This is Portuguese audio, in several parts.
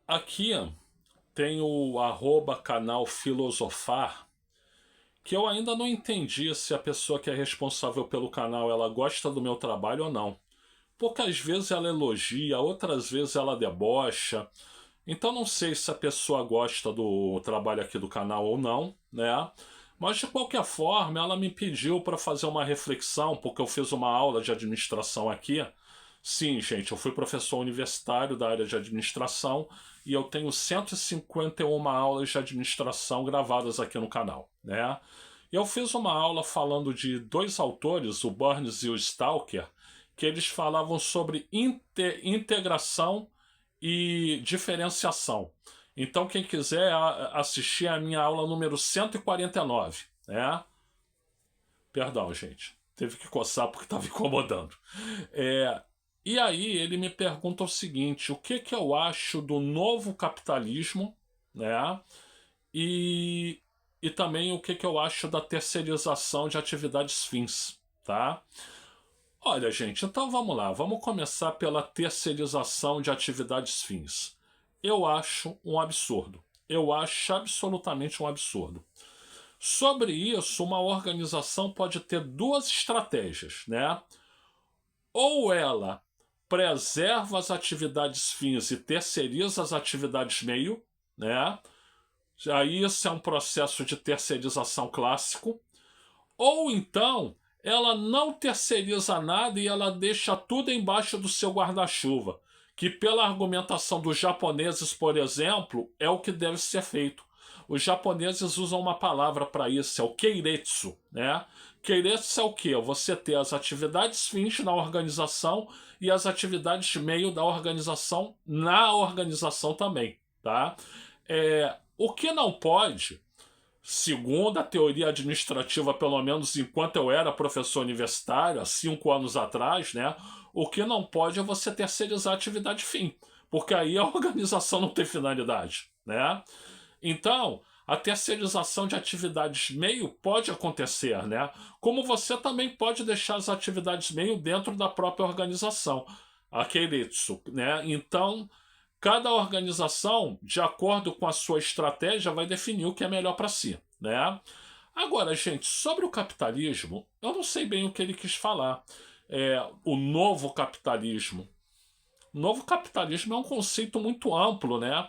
Aqui tem o @canal Filosofar, que eu ainda não entendi se a pessoa que é responsável pelo canal ela gosta do meu trabalho ou não. Porque às vezes ela elogia, outras vezes ela debocha. Então não sei se a pessoa gosta do trabalho aqui do canal ou não, né? Mas de qualquer forma, ela me pediu para fazer uma reflexão, porque eu fiz uma aula de administração aqui. Sim, gente, eu fui professor universitário da área de administração e eu tenho 151 aulas de administração gravadas aqui no canal, né? E eu fiz uma aula falando de dois autores, o Burns e o Stalker, que eles falavam sobre integração e diferenciação. Então, quem quiser assistir a minha aula número 149, né? Perdão, gente. Teve que coçar porque estava incomodando. É, e aí ele me pergunta o seguinte: o que que eu acho do novo capitalismo, né? E, e também o que que eu acho da terceirização de atividades fins, tá? Olha, gente, então vamos lá. Vamos começar pela terceirização de atividades fins. Eu acho um absurdo. Eu acho absolutamente um absurdo. Sobre isso, uma organização pode ter duas estratégias, né? Ou ela preserva as atividades fins e terceiriza as atividades meio, né? Aí isso é um processo de terceirização clássico. Ou então ela não terceiriza nada e ela deixa tudo embaixo do seu guarda-chuva, que pela argumentação dos japoneses, por exemplo, é o que deve ser feito. Os japoneses usam uma palavra para isso, é o keiretsu, né? Keiretsu é o quê? Você ter as atividades fins na organização e as atividades meio da organização na organização também, tá? O que não pode, segundo a teoria administrativa, pelo menos enquanto eu era professor universitário, há 5 anos atrás, né? O que não pode é você terceirizar a atividade fim, porque aí a organização não tem finalidade, né? Então, a terceirização de atividades meio pode acontecer, né? Como você também pode deixar as atividades meio dentro da própria organização, aquele, né? Então, cada organização, de acordo com a sua estratégia, vai definir o que é melhor para si, né? Agora, gente, sobre o capitalismo, eu não sei bem o que ele quis falar. O novo capitalismo. O novo capitalismo é um conceito muito amplo, né?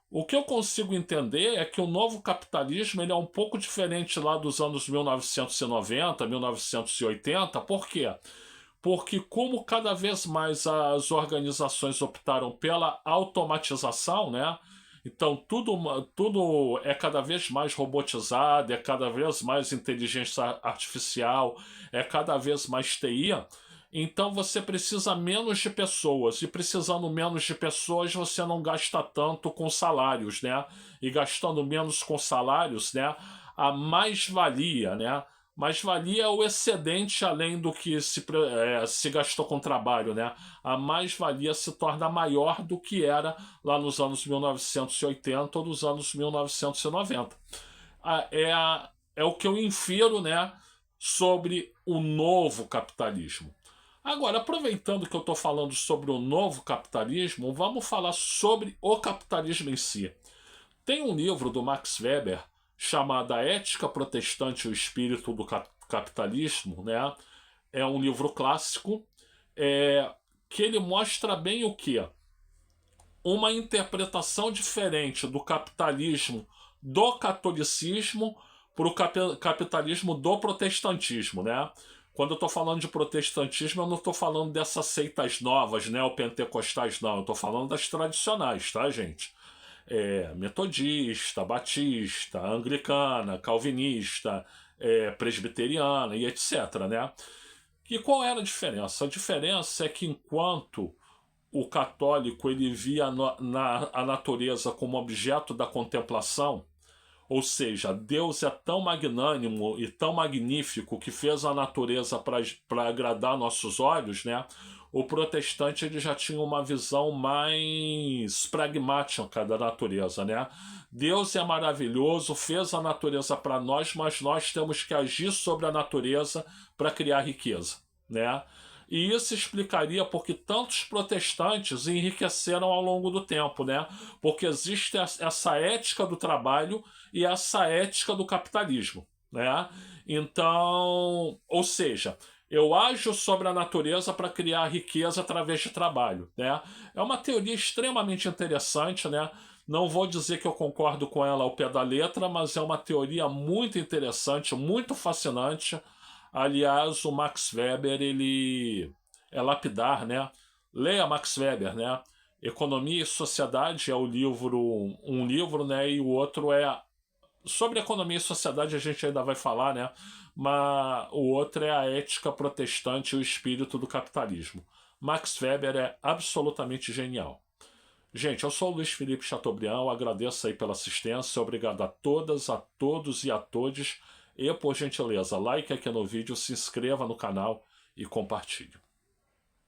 O que eu consigo entender é que o novo capitalismo ele é um pouco diferente lá dos anos 1990, 1980. Por quê? Porque como cada vez mais as organizações optaram pela automatização, né? Então tudo é cada vez mais robotizado, é cada vez mais inteligência artificial, é cada vez mais TI. Então você precisa menos de pessoas, e precisando menos de pessoas você não gasta tanto com salários, né? E gastando menos com salários, né? A mais-valia, né? Mais-valia é o excedente além do que se gastou com trabalho, né? A mais-valia se torna maior do que era lá nos anos 1980 ou nos anos 1990. É o que eu infiro, né, sobre o novo capitalismo. Agora, aproveitando que eu estou falando sobre o novo capitalismo, vamos falar sobre o capitalismo em si. Tem um livro do Max Weber chamado A Ética Protestante e o Espírito do Capitalismo, né? É um livro clássico que ele mostra bem o que? Uma interpretação diferente do capitalismo do catolicismo para o capitalismo do protestantismo, né? Quando eu estou falando de protestantismo, eu não estou falando dessas seitas novas, né? Ou pentecostais, não. Eu estou falando das tradicionais, tá, gente? Metodista, batista, anglicana, calvinista, presbiteriana e etc, né? E qual era a diferença? A diferença é que enquanto o católico ele via a natureza como objeto da contemplação, ou seja, Deus é tão magnânimo e tão magnífico que fez a natureza para agradar nossos olhos, né? O protestante ele já tinha uma visão mais pragmática da natureza, né? Deus é maravilhoso, fez a natureza para nós, mas nós temos que agir sobre a natureza para criar riqueza, né? E isso explicaria porque tantos protestantes enriqueceram ao longo do tempo, né? Porque existe essa ética do trabalho e essa ética do capitalismo, né? Então, ou seja, eu ajo sobre a natureza para criar riqueza através de trabalho, né? É uma teoria extremamente interessante, né? Não vou dizer que eu concordo com ela ao pé da letra, mas é uma teoria muito interessante, muito fascinante. Aliás, o Max Weber, ele é lapidar, né? Leia Max Weber, né? Economia e Sociedade é o livro, um livro, né? E o outro é sobre economia e sociedade a gente ainda vai falar, né? Mas o outro é a ética protestante e o espírito do capitalismo. Max Weber é absolutamente genial. Gente, eu sou o Luiz Felipe Chateaubriand, agradeço aí pela assistência, obrigado a todas, a todos e a todes, e por gentileza, like aqui no vídeo, se inscreva no canal e compartilhe.